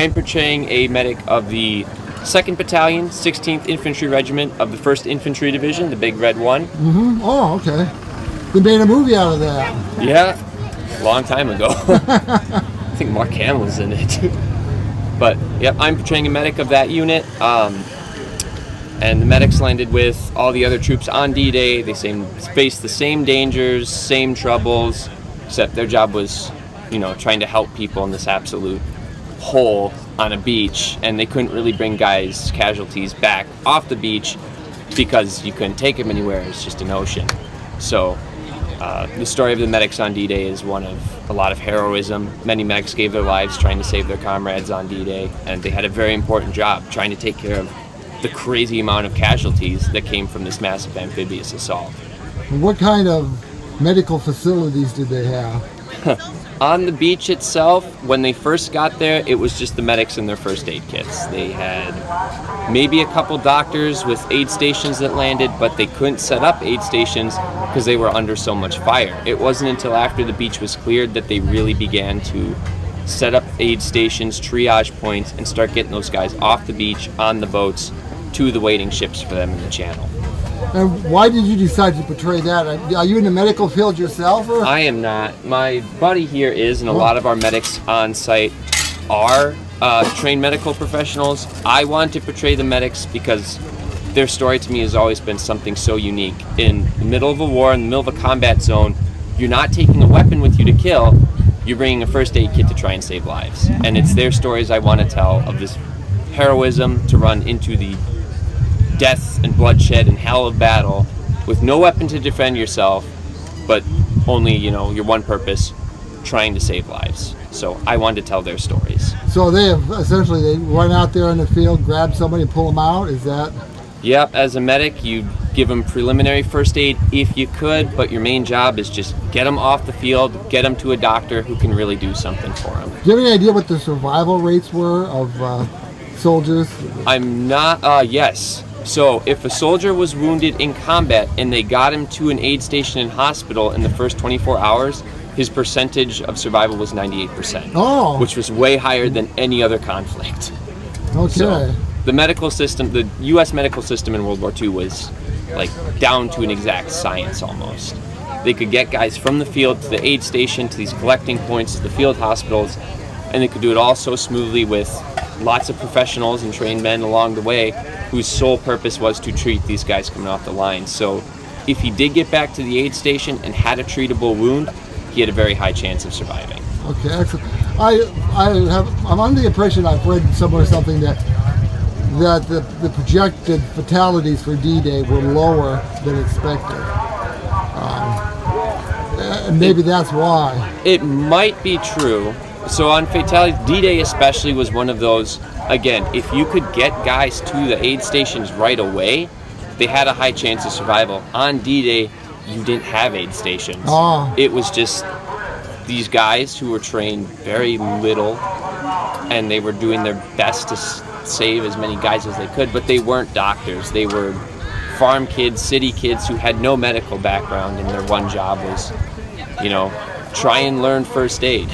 I'm portraying a medic of the 2nd Battalion, 16th Infantry Regiment of the 1st Infantry Division, the Big Red One. Mm-hmm. Oh, okay. They made a movie out of that. Yeah, a long time ago. I think Mark Hamill's in it. But, yep, I'm portraying a medic of that unit. And the medics landed with all the other troops on D-Day. They faced the same dangers, same troubles, except their job was, trying to help people in this absolute hole on a beach, and they couldn't really bring casualties back off the beach because you couldn't take them anywhere. It's just an ocean. So the story of the medics on D-Day is one of a lot of heroism. Many medics gave their lives trying to save their comrades on D-Day, and they had a very important job trying to take care of the crazy amount of casualties that came from this massive amphibious assault. What kind of medical facilities did they have? On the beach itself, when they first got there, it was just the medics and their first aid kits. They had maybe a couple doctors with aid stations that landed, but they couldn't set up aid stations because they were under so much fire. It wasn't until after the beach was cleared that they really began to set up aid stations, triage points, and start getting those guys off the beach, on the boats, to the waiting ships for them in the channel. And why did you decide to portray that? Are you in the medical field yourself? Or? I am not. My buddy here is, and a lot of our medics on site are trained medical professionals. I want to portray the medics because their story to me has always been something so unique. In the middle of a war, in the middle of a combat zone, you're not taking a weapon with you to kill, you're bringing a first aid kit to try and save lives. And it's their stories I want to tell of this heroism to run into the death and bloodshed and hell of battle with no weapon to defend yourself, but only, your one purpose, trying to save lives. So I wanted to tell their stories. So they run out there in the field, grab somebody and pull them out? Is that? Yep, as a medic, you give them preliminary first aid if you could, but your main job is just get them off the field, get them to a doctor who can really do something for them. Do you have any idea what the survival rates were of soldiers? I'm not, yes. So if a soldier was wounded in combat and they got him to an aid station in hospital in the first 24 hours, his percentage of survival was 98%, which was way higher than any other conflict. Okay. So the medical system, the U.S. medical system in World War II was like down to an exact science almost. They could get guys from the field to the aid station, to these collecting points, to the field hospitals, and they could do it all so smoothly with lots of professionals and trained men along the way whose sole purpose was to treat these guys coming off the line. So if he did get back to the aid station and had a treatable wound, he had a very high chance of surviving. Okay, excellent. I'm under the impression, I've read somewhere something that the projected fatalities for D-Day were lower than expected. And maybe that's why. It might be true. So on fatalities, D-Day especially was one of those, again, if you could get guys to the aid stations right away, they had a high chance of survival. On D-Day, you didn't have aid stations. It was just these guys who were trained very little, and they were doing their best to save as many guys as they could, but they weren't doctors. They were farm kids, city kids who had no medical background, and their one job was, try and learn first aid.